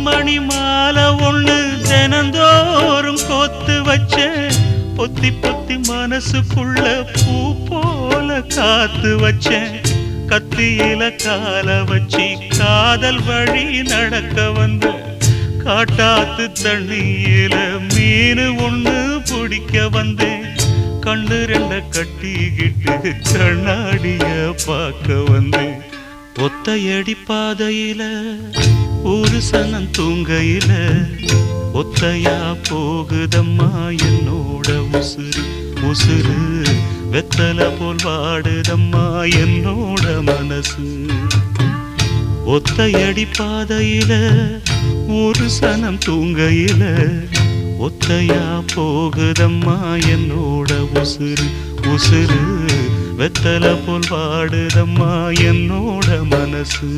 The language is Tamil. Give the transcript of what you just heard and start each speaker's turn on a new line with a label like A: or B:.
A: மணி மாலை ஒண்ணு தினந்தோறும் கோத்து வச்ச பொத்தி பொத்தி மனசுக்குள்ள பூ போல காத்து வச்சேன் கத்தியில கால வச்சி காதல் வழி நடக்க வந்த காட்டாத்து தண்ணியில மீன் ஒண்ணு பிடிக்க வந்தேன் கண்ணு ரெண்ட கட்டிக்கிட்டு கண்ணாடிய பார்க்க வந்தேன் ஒத்தையடி பாதையில ஒரு சனம் தூங்கையில ஒத்தையா போகுதம்மா என்னோட உசுறு உசுறு வெத்தல போல் வாடுதம்மா என்னோட மனசு ஒத்தையடி பாதையில ஒரு சனம் தூங்கையில ஒத்தையா போகுதம்மா என்னோட உசுறு உசுறு வெத்தல போல் வாடுதம்மா என்னோட மனசு